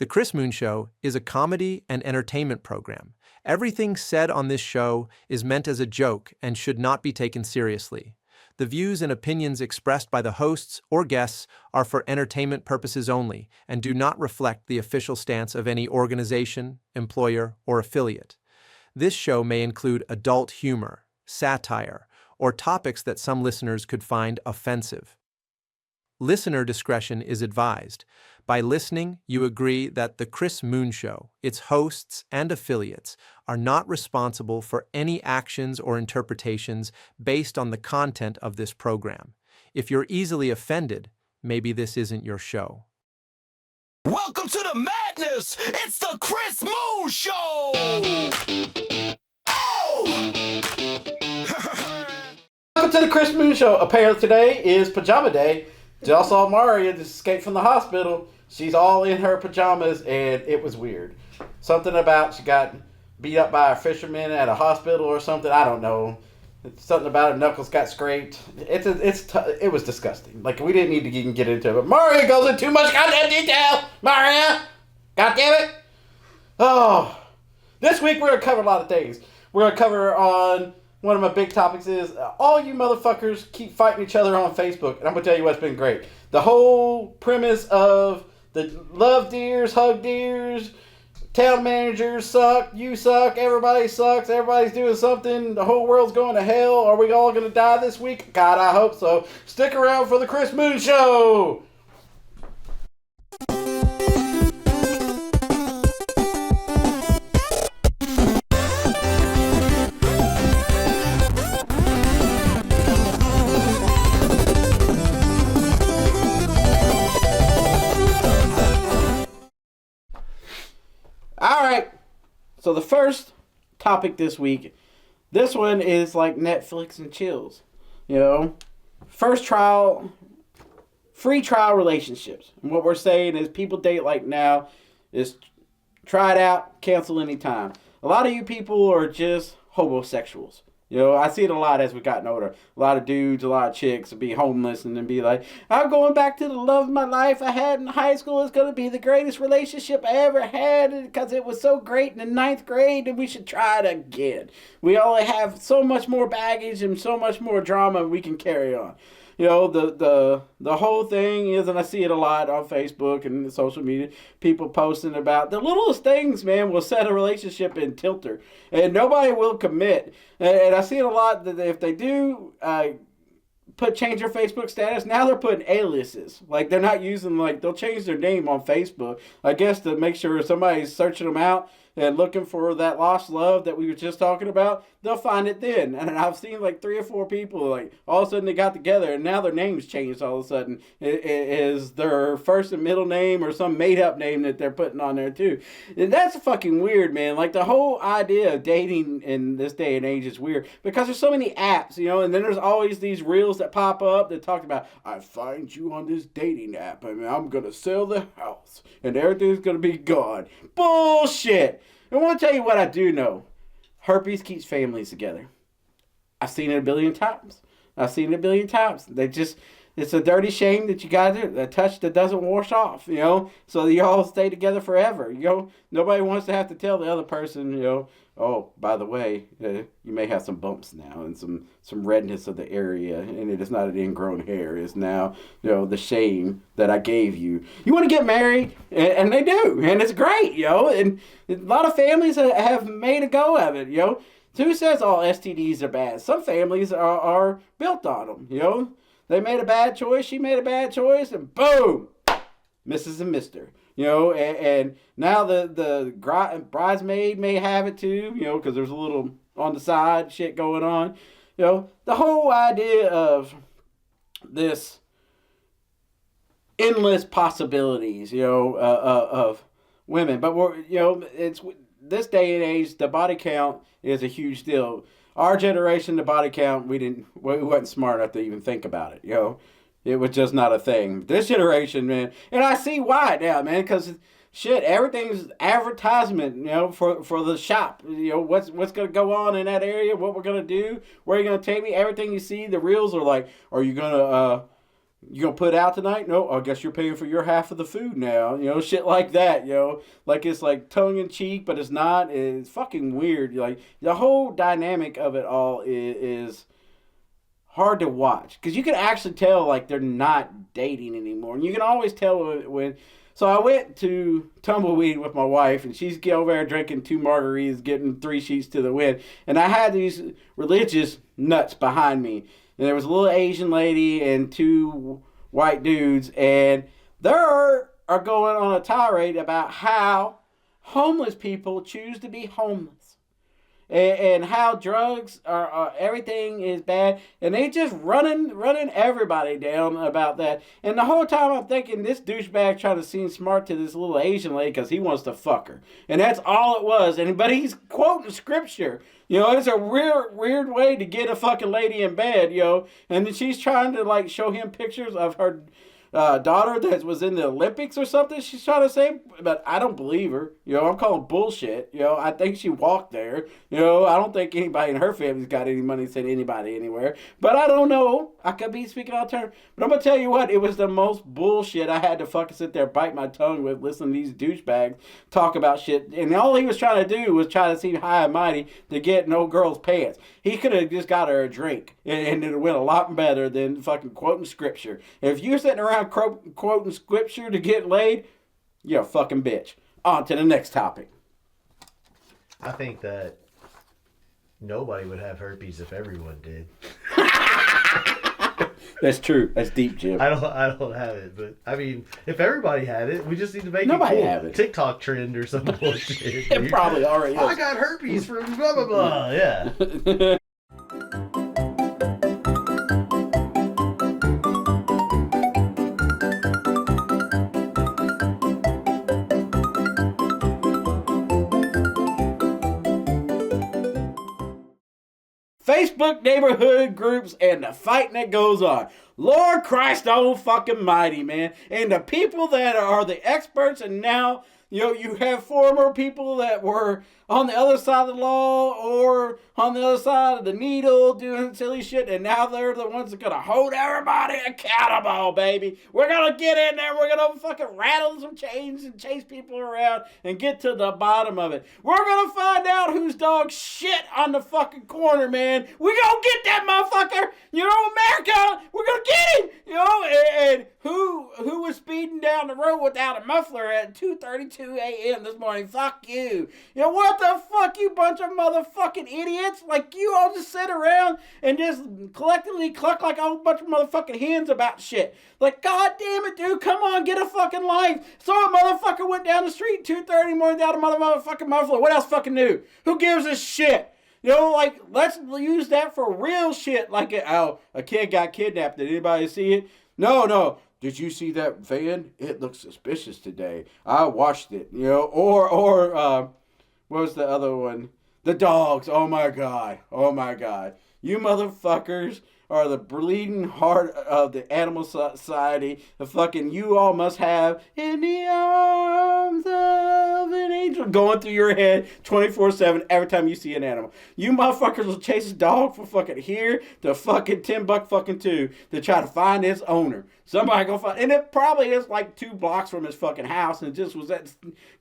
The Chris Moon Show is a comedy and entertainment program. Everything said on this show is meant as a joke and should not be taken seriously. The views and opinions expressed by the hosts or guests are for entertainment purposes only and do not reflect the official stance of any organization, employer, or affiliate. This show may include adult humor, satire, or topics that some listeners could find offensive. Listener discretion is advised. By listening, you agree that The Chris Moon Show, its hosts and affiliates, are not responsible for any actions or interpretations based on the content of this program. If you're easily offended, maybe this isn't your show. Welcome to the madness! It's the Chris Moon Show! Oh! Welcome to the Chris Moon Show. Apparently today is pajama day. Just saw Maria just escape from the hospital. She's all in her pajamas, and it was weird. Something about she got beat up by a fisherman at a hospital or something. I don't know. Something about her knuckles got scraped. It was disgusting. Like, we didn't need to even get into it. But Maria goes into too much goddamn detail. Maria! God damn it! Oh. This week we're going to cover a lot of things. We're going to cover on... One of my big topics is all you motherfuckers keep fighting each other on Facebook. And I'm going to tell you what's been great. The whole premise of the love deers, hug deers, town managers suck, you suck, everybody sucks, everybody's doing something, the whole world's going to hell. Are we all going to die this week? God, I hope so. Stick around for the Chris Moon Show. So the first topic this week, this one is like Netflix and chills. You know, first trial, free trial relationships. And what we're saying is people date like now is try it out, cancel anytime. A lot of you people are just homosexuals. You know, I see it a lot as we've gotten older. A lot of dudes, a lot of chicks will be homeless and then be like, I'm going back to the love of my life I had in high school. It's going to be the greatest relationship I ever had because it was so great in the 9th grade and we should try it again. We only have so much more baggage and so much more drama we can carry on. You know, the whole thing is, and I see it a lot on Facebook and social media, people posting about the littlest things, man, will set a relationship in tilter. And nobody will commit. And I see it a lot that if they do change their Facebook status, now they're putting aliases. Like, they're not using, like, they'll change their name on Facebook, I guess, to make sure somebody's searching them out and looking for that lost love that we were just talking about, they'll find it then. And I've seen like 3 or 4 people, like, all of a sudden they got together and now their name's changed all of a sudden. It is their first and middle name or some made-up name that they're putting on there too. And that's fucking weird, man. Like, the whole idea of dating in this day and age is weird because there's so many apps, you know, and then there's always these reels that pop up that talk about, I find you on this dating app and I'm going to sell the house and everything's going to be gone. Bullshit! I want to tell you what I do know. Herpes keeps families together. I've seen it a billion times. It's a dirty shame that you got a touch that doesn't wash off, you know, so you all stay together forever, you know. Nobody wants to have to tell the other person, you know, oh, by the way, you may have some bumps now and some redness of the area, and it is not an ingrown hair. It's now, you know, the shame that I gave you. You want to get married? And they do, and it's great, you know, and a lot of families have made a go of it, you know. Who says all STDs are bad? Some families are built on them, you know. They made a bad choice, she made a bad choice, and boom, Mrs. and Mr. You know, and now the bridesmaid may have it too, you know, because there's a little on the side shit going on. You know, the whole idea of this endless possibilities, you know, of women. But, you know, it's this day and age, the body count is a huge deal. Our generation, the body count, we wasn't smart enough to even think about it, you know. It was just not a thing. This generation, man, and I see why now, man, because shit, everything's advertisement, you know, for the shop. You know, what's going to go on in that area, what we're going to do, where you're going to take me. Everything you see, the reels are like, are you going to You gonna put out tonight? No, I guess you're paying for your half of the food now. Shit like that. Like it's like tongue in cheek, but it's not. It's fucking weird. Like the whole dynamic of it all is hard to watch because you can actually tell like they're not dating anymore, and you can always tell when. So I went to Tumbleweed with my wife, and she's over there drinking 2 margaritas, getting 3 sheets to the wind, and I had these religious nuts behind me. And there was a little Asian lady and 2 white dudes, and they are going on a tirade about how homeless people choose to be homeless. And how drugs are everything is bad, and they just running everybody down about that. And the whole time I'm thinking this douchebag trying to seem smart to this little Asian lady because he wants to fuck her, and that's all it was. But he's quoting scripture. It's a weird way to get a fucking lady in bed, And then she's trying to like show him pictures of her daughter that was in the Olympics or something. She's trying to say, but I don't believe her. I'm calling bullshit. I think she walked there. I don't think anybody in her family's got any money to send anybody anywhere. But I don't know. I could be speaking out of turn. But I'm gonna tell you what, it was the most bullshit I had to fucking sit there bite my tongue with listening to these douchebags talk about shit. And all he was trying to do was try to seem high and mighty to get no girl's pants. He could have just got her a drink, and it went a lot better than fucking quoting scripture. If you're sitting around quoting scripture to get laid, you're a fucking bitch. On to the next topic. I think that nobody would have herpes if everyone did. That's true. That's deep, Jim. I don't have it, but I mean, if everybody had it, we just need to make Nobody it cool. have it. TikTok trend or some bullshit. It probably already is. I got herpes from blah blah blah. Yeah. Facebook neighborhood groups and the fighting that goes on. Lord Christ fucking mighty, man. And the people that are the experts, and now, you have former people that were on the other side of the law or on the other side of the needle doing silly shit, and now they're the ones that are gonna hold everybody accountable, baby. We're gonna get in there, we're gonna fucking rattle some chains and chase people around and get to the bottom of it. We're gonna find out whose dog shit on the fucking corner, man. We gonna get that motherfucker, America, we're gonna get him, and who was speeding down the road without a muffler at 2:32 a.m. this morning? Fuck you. What the fuck, you bunch of motherfucking idiots? Like, you all just sit around and just collectively cluck like a whole bunch of motherfucking hens about shit. Like, god damn it, dude, come on, get a fucking life. So a motherfucker went down the street 2:30 in the morning without a motherfucking muffler. What else fucking new? Who gives a shit? Let's use that for real shit. Like, a kid got kidnapped. Did anybody see it? No. Did you see that van? It looks suspicious today. I watched it, or what was the other one? The dogs. Oh my God. You motherfuckers are the bleeding heart of the animal society. The fucking you all must have in the arms of an angel going through your head 24/7 every time you see an animal. You motherfuckers will chase a dog from fucking here to fucking Timbuktu to try to find its owner. Somebody go find, and it probably is like 2 blocks from his fucking house, and it just was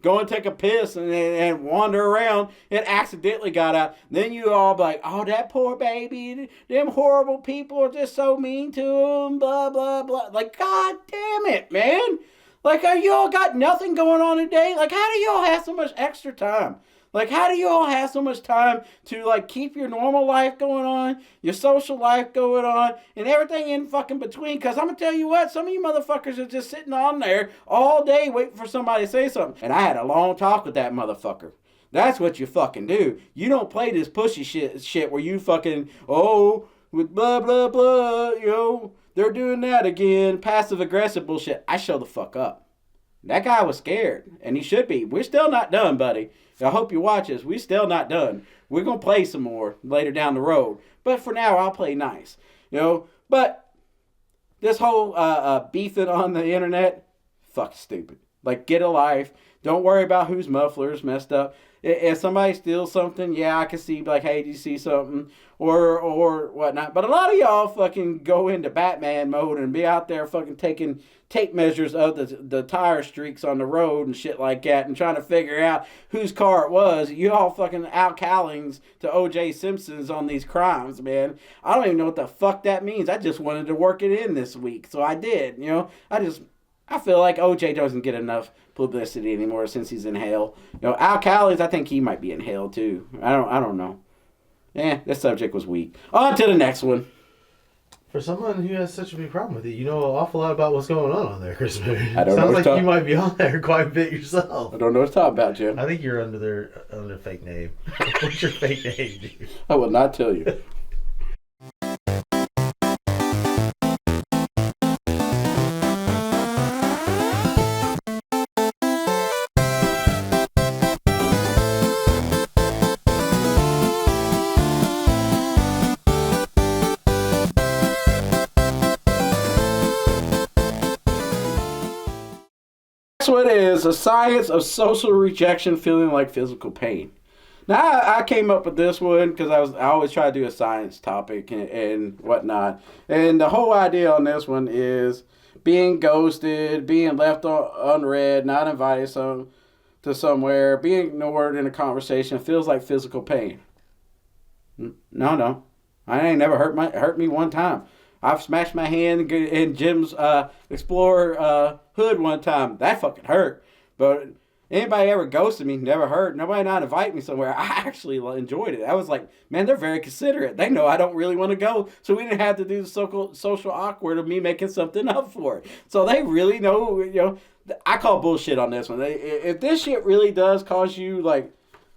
go and take a piss and wander around. It accidentally got out. Then you all be like, oh, that poor baby, them horrible people are just so mean to him, blah, blah, blah. Like, god damn it, man. Like, are you all got nothing going on today? Like, how do you all have so much extra time? Like, how do you all have so much time to, like, keep your normal life going on, your social life going on, and everything in fucking between? Because I'm going to tell you what, some of you motherfuckers are just sitting on there all day waiting for somebody to say something. And I had a long talk with that motherfucker. That's what you fucking do. You don't play this pushy shit where you fucking, with blah, blah, blah, they're doing that again, passive-aggressive bullshit. I show the fuck up. That guy was scared, and he should be. We're still not done, buddy. I hope you watch us. We're still not done. We're going to play some more later down the road. But for now, I'll play nice. But this whole beefing on the internet, fuck stupid. Like, get a life. Don't worry about whose muffler's messed up. If somebody steals something, yeah, I can see like, hey, do you see something or whatnot. But a lot of y'all fucking go into Batman mode and be out there fucking taking tape measures of the tire streaks on the road and shit like that and trying to figure out whose car it was. You all fucking Al Cowlings to O.J. Simpsons on these crimes, man. I don't even know what the fuck that means. I just wanted to work it in this week, so I did. You know, I feel like OJ doesn't get enough publicity anymore since he's in hell. You know, Al Cowlings, I think he might be in hell too. I don't know. This subject was weak. On to the next one. For someone who has such a big problem with it, you know an awful lot about what's going on there, Chris. I don't know. Sounds like you might be on there quite a bit yourself. I don't know what to talk about, Jim. I think you're under a fake name. What's your fake name, dude? I will not tell you. What is the science of social rejection feeling like physical pain? Now I came up with this one because I always try to do a science topic and whatnot, and the whole idea on this one is being ghosted, being left unread, not invited to somewhere, being ignored in a conversation feels like physical pain. No, I ain't never hurt me one time. I've smashed my hand in Jim's Explorer hood one time. That fucking hurt. But anybody ever ghosted me, never hurt. Nobody not invite me somewhere. I actually enjoyed it. I was like, man, they're very considerate. They know I don't really want to go. So we didn't have to do the social awkward of me making something up for it. So they really know, you know, I call bullshit on this one. If this shit really does cause you like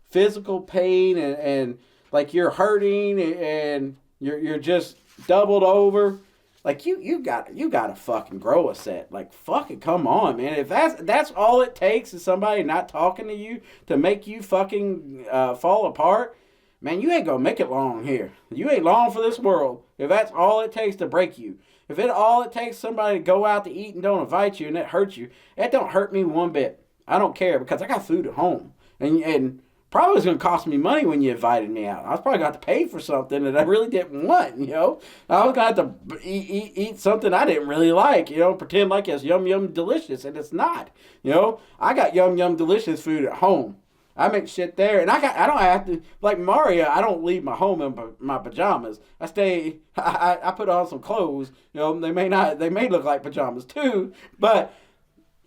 physical pain and like you're hurting and you're just doubled over, like you gotta fucking grow a set. Like fucking come on, man. If that's all it takes is somebody not talking to you to make you fucking fall apart, man, you ain't gonna make it long here. You ain't long for this world. If that's all it takes to break you. If all it takes somebody to go out to eat and don't invite you and that hurts you, that don't hurt me one bit. I don't care because I got food at home. And probably was going to cost me money when you invited me out. I was probably going to have to pay for something that I really didn't want, you know. I was going to have to eat something I didn't really like, you know, pretend like it's yum, yum, delicious, and it's not. You know, I got yum, yum, delicious food at home. I make shit there, and I don't have to, like Mario, I don't leave my home in my pajamas. I put on some clothes, you know, they may look like pajamas too, but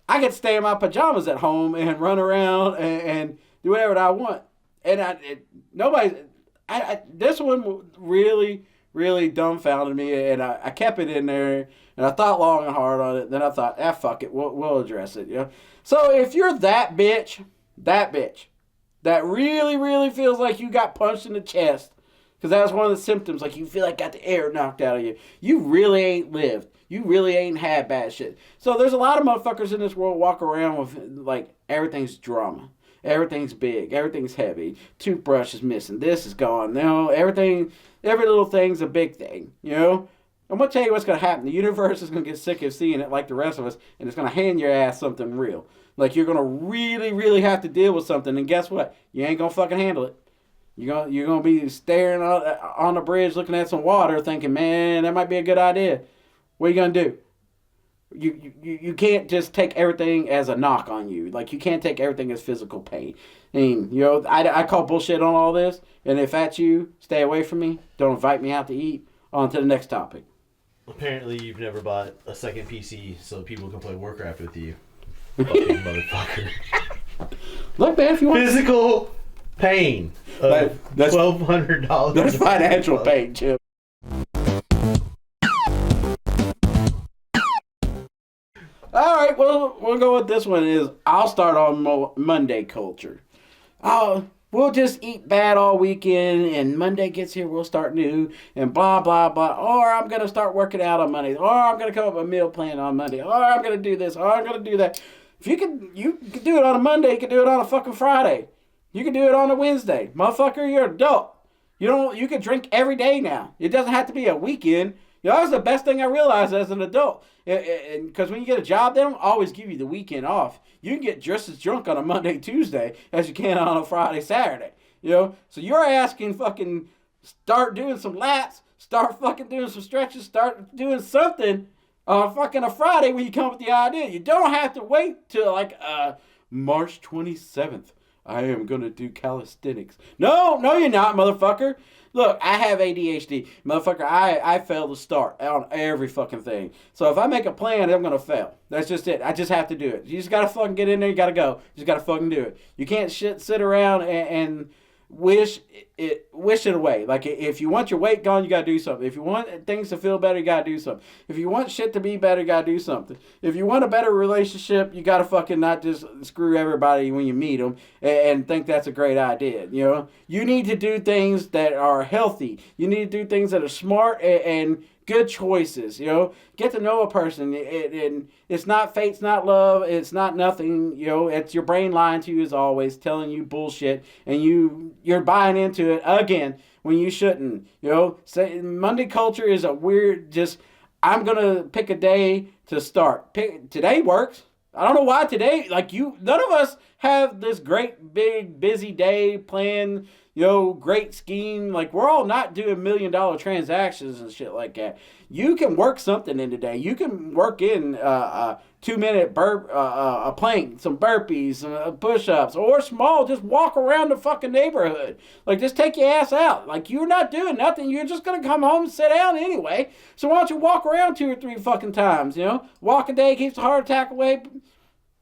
I get to stay in my pajamas at home and run around and do whatever I want. And this one really, really dumbfounded me, and I kept it in there, and I thought long and hard on it. Then I thought, fuck it, we'll address it, you know. So if you're that bitch, that really, really feels like you got punched in the chest, because that's one of the symptoms, like you feel like got the air knocked out of you. You really ain't lived. You really ain't had bad shit. So there's a lot of motherfuckers in this world walk around with, like, everything's drama. Everything's big. Everything's heavy. Toothbrush is missing. This is gone. You know, every little thing's a big thing, you know? I'm going to tell you what's going to happen. The universe is going to get sick of seeing it like the rest of us, and it's going to hand your ass something real. Like, you're going to really, really have to deal with something, and guess what? You ain't going to fucking handle it. You're gonna be staring on the bridge looking at some water thinking, man, that might be a good idea. What are you going to do? You can't just take everything as a knock on you. Like, you can't take everything as physical pain. I mean, you know, I call bullshit on all this, and if that's you, stay away from me. Don't invite me out to eat. On to the next topic. Apparently you've never bought a second PC so people can play Warcraft with you. Fucking motherfucker. Look, man, if you want physical pain of $1,200. That's financial pain, Chip. All right, well, we'll go with this one. I'll start on Monday culture. We'll just eat bad all weekend, and Monday gets here, we'll start new, and blah, blah, blah. Or I'm going to start working out on Monday. Or I'm going to come up with a meal plan on Monday. Or I'm going to do this. Or I'm going to do that. If you can do it on a Monday, you can do it on a fucking Friday. You can do it on a Wednesday. Motherfucker, you're an adult. You can drink every day now. It doesn't have to be a weekend. You know, that was the best thing I realized as an adult. Because when you get a job, they don't always give you the weekend off. You can get just as drunk on a Monday, Tuesday as you can on a Friday, Saturday. You know, so your ass can fucking start doing some laps, start fucking doing some stretches, start doing something on fucking a Friday when you come up with the idea. You don't have to wait till like March 27th. I am going to do calisthenics. No, you're not, motherfucker. Look, I have ADHD. Motherfucker, I fail to start on every fucking thing. So if I make a plan, I'm going to fail. That's just it. I just have to do it. You just got to fucking get in there. You got to go. You just got to fucking do it. You can't sit around and wish it away. Like, if you want your weight gone, you gotta do something. If you want things to feel better, you gotta do something. If you want shit to be better, you gotta do something. If you want a better relationship, you gotta fucking not just screw everybody when you meet them and think that's a great idea. You know, you need to do things that are healthy. You need to do things that are smart and good choices. You know, get to know a person. And it's not fate, it's not love, it's not nothing. You know, it's your brain lying to you as always, telling you bullshit, and you're buying into it again when you shouldn't. You know, say Monday culture is a weird. Just I'm gonna pick a day to start. Today works. I don't know why today. Like none of us have this great big busy day planned. You know, great scheme. Like, we're all not doing $1 million transactions and shit like that. You can work something in today. You can work in a 2-minute a plank, some burpees, some push-ups, or small, just walk around the fucking neighborhood. Like, just take your ass out. Like, you're not doing nothing. You're just going to come home and sit down anyway. So why don't you walk around 2 or 3 fucking times, you know? Walk a day keeps the heart attack away.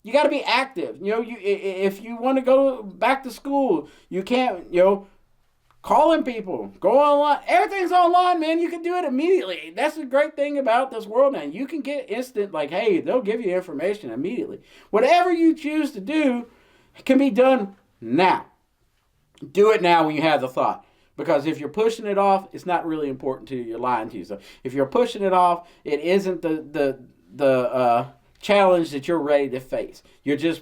You got to be active. You know, if you want to go back to school, you can't, you know, calling people, go online. Everything's online, man. You can do it immediately. That's the great thing about this world now. You can get instant, like, hey, they'll give you information immediately. Whatever you choose to do can be done now. Do it now when you have the thought. Because if you're pushing it off, it's not really important to you. You're lying to yourself. If you're pushing it off, it isn't the challenge that you're ready to face. You're just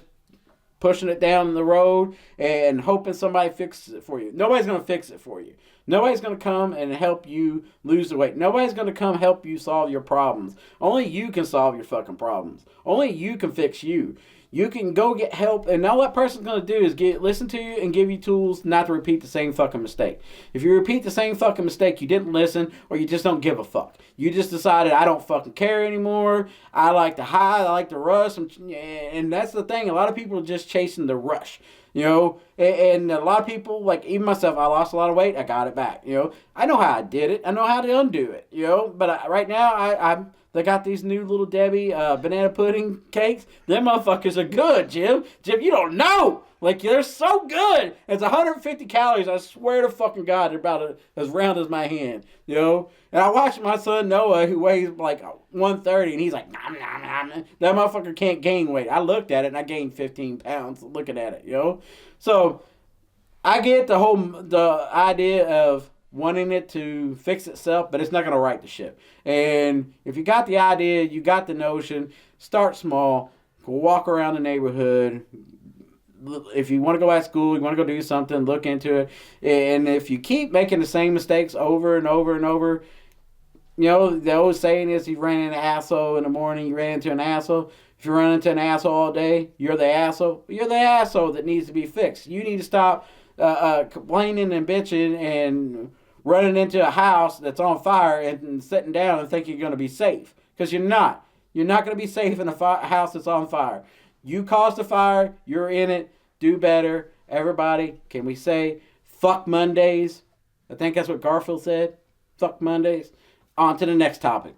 pushing it down the road and hoping somebody fixes it for you. Nobody's going to fix it for you. Nobody's going to come and help you lose the weight. Nobody's going to come help you solve your problems. Only you can solve your fucking problems. Only you can fix you. You can go get help, and all that person's going to do is listen to you and give you tools not to repeat the same fucking mistake. If you repeat the same fucking mistake, you didn't listen, or you just don't give a fuck. You just decided, I don't fucking care anymore. I like the high, I like the rush, and that's the thing. A lot of people are just chasing the rush. You know, and a lot of people, like even myself, I lost a lot of weight. I got it back. You know, I know how I did it. I know how to undo it. You know, but right now, they got these new little Debbie banana pudding cakes. Them motherfuckers are good, Jim. Jim, you don't know. Like, they're so good. It's 150 calories. I swear to fucking God, they're about as round as my hand. You know? And I watched my son Noah, who weighs like 130, and he's like, nom, nom, nom. That motherfucker can't gain weight. I looked at it, and I gained 15 pounds looking at it, you know? So, I get the idea of wanting it to fix itself, but it's not going to right the ship. And if you got the idea, you got the notion, start small, go walk around the neighborhood. If you want to go at school, you want to go do something, look into it. And if you keep making the same mistakes over and over and over, you know, the old saying is, you ran into an asshole in the morning, you ran into an asshole. If you run into an asshole all day, you're the asshole. You're the asshole that needs to be fixed. You need to stop complaining and bitching and running into a house that's on fire and sitting down and think you're going to be safe. Because you're not. You're not going to be safe in a house that's on fire. You caused the fire. You're in it. Do better. Everybody, can we say, fuck Mondays? I think that's what Garfield said. Fuck Mondays. On to the next topic.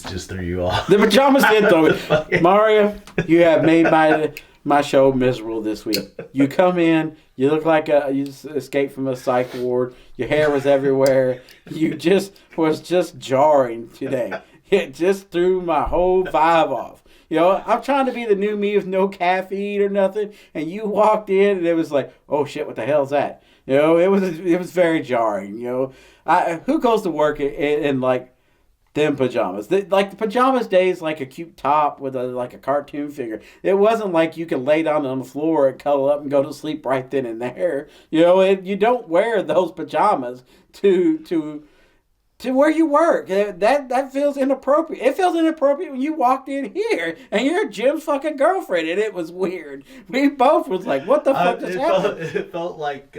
Just threw you off. The pajamas did throw me. Mario, you have made my show miserable this week. You come in, you look like you just escaped from a psych ward. Your hair was everywhere. You was just jarring today. It just threw my whole vibe off. You know, I'm trying to be the new me with no caffeine or nothing, and you walked in and it was like, oh shit, what the hell's that? You know, it was very jarring. You know, who goes to work in like them pajamas? Like the pajamas days, like a cute top with like a cartoon figure. It wasn't like you could lay down on the floor and cuddle up and go to sleep right then and there. You know, you don't wear those pajamas to where you work. That feels inappropriate. It feels inappropriate when you walked in here and you're Jim's fucking girlfriend, and it was weird. We both was like, what the fuck just happened? It felt like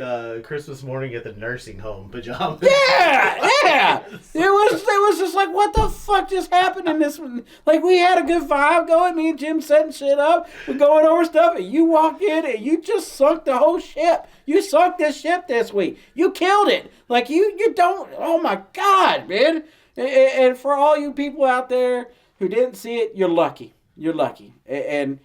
Christmas morning at the nursing home pajamas. Yeah. It was just like, what the fuck just happened in this one? Like, we had a good vibe going. Me and Jim setting shit up. We're going over stuff, and you walk in and you just sunk the whole ship. You sunk this ship this week. You killed it. Like, you don't, oh my God, man. And for all you people out there who didn't see it, you're lucky. You're lucky. And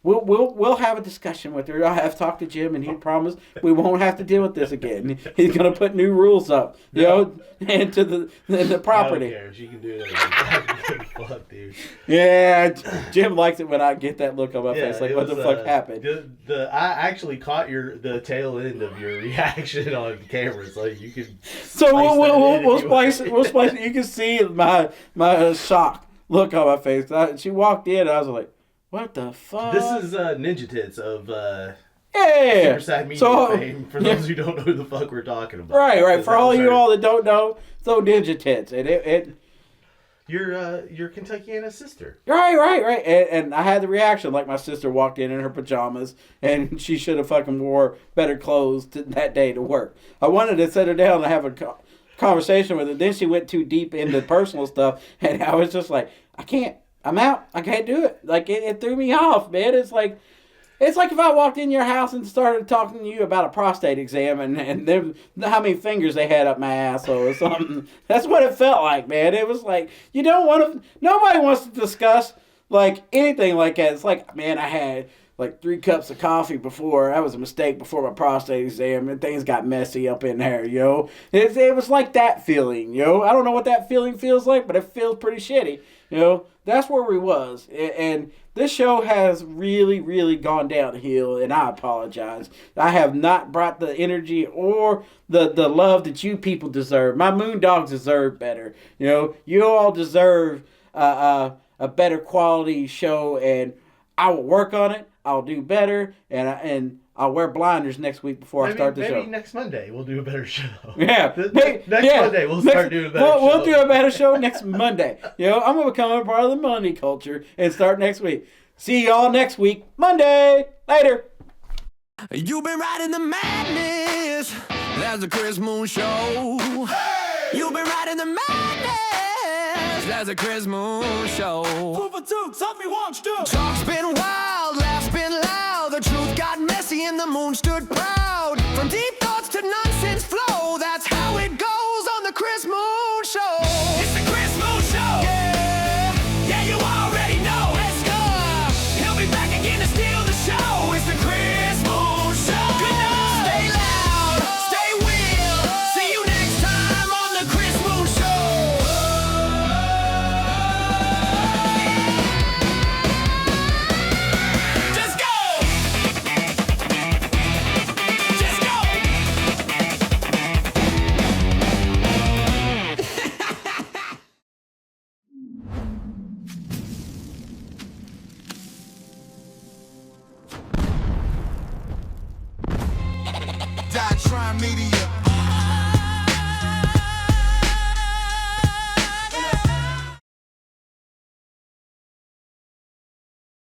we'll have a discussion with her. I have talked to Jim, and he promised we won't have to deal with this again. He's gonna put new rules up, you know, into the property. I don't care. She can do that. Fuck, dude. Yeah, Jim likes it when I get that look on my face, like, what the fuck happened? I actually caught the tail end of your reaction on camera, so you can. So we'll splice it. We'll splice it. You can see my shock look on my face. She walked in, and I was like, what the fuck? This is Ninja Tits of yeah. Sad Media fame. For those who don't know who the fuck we're talking about. Right. For all you all that don't know, so Ninja Tits, and Your Kentuckiana sister. Right. And I had the reaction like my sister walked in her pajamas, and she should have fucking wore better clothes that day to work. I wanted to sit her down and have a conversation with her. Then she went too deep into personal stuff, and I was just like, I can't. I'm out. I can't do it. Like, it threw me off, man. It's like if I walked in your house and started talking to you about a prostate exam and them, how many fingers they had up my asshole or something. That's what it felt like, man. It was like, you don't want to, nobody wants to discuss, like, anything like that. It's like, man, I had like 3 cups of coffee before. That was a mistake before my prostate exam, and things got messy up in there, yo. It was like that feeling, yo. I don't know what that feeling feels like, but it feels pretty shitty, you know. That's where we was, and this show has really, really gone downhill, and I apologize. I have not brought the energy or the love that you people deserve. My Moondogs deserve better. You know, you all deserve a better quality show, and I will work on it. I'll do better, and I'll wear blinders next week before I start the show. Maybe next Monday we'll do a better show. Yeah. Next Monday we'll start doing a better show. We'll do a better show next Monday. You know, I'm going to become a part of the money culture and start next week. See y'all next week, Monday. Later. You've been riding the madness. That's the Chris Moon Show. Hey! You've been riding the madness. That's the Chris Moon Show. 2 for 2, tell me once, do. Talk's been wild, laughs been loud. The truth got messy and the moon stood proud. From deep thoughts to nonsense flow, that's how it goes on the Chris Moon Show. It's the Chris Moon Show. Yeah, you already know. Let's go. He'll be back again to steal the show. It's the Chris Moon Show. Good night. Stay loud, stay real. See you next time on the Chris Moon Show. Just go. Just go. Die trying me to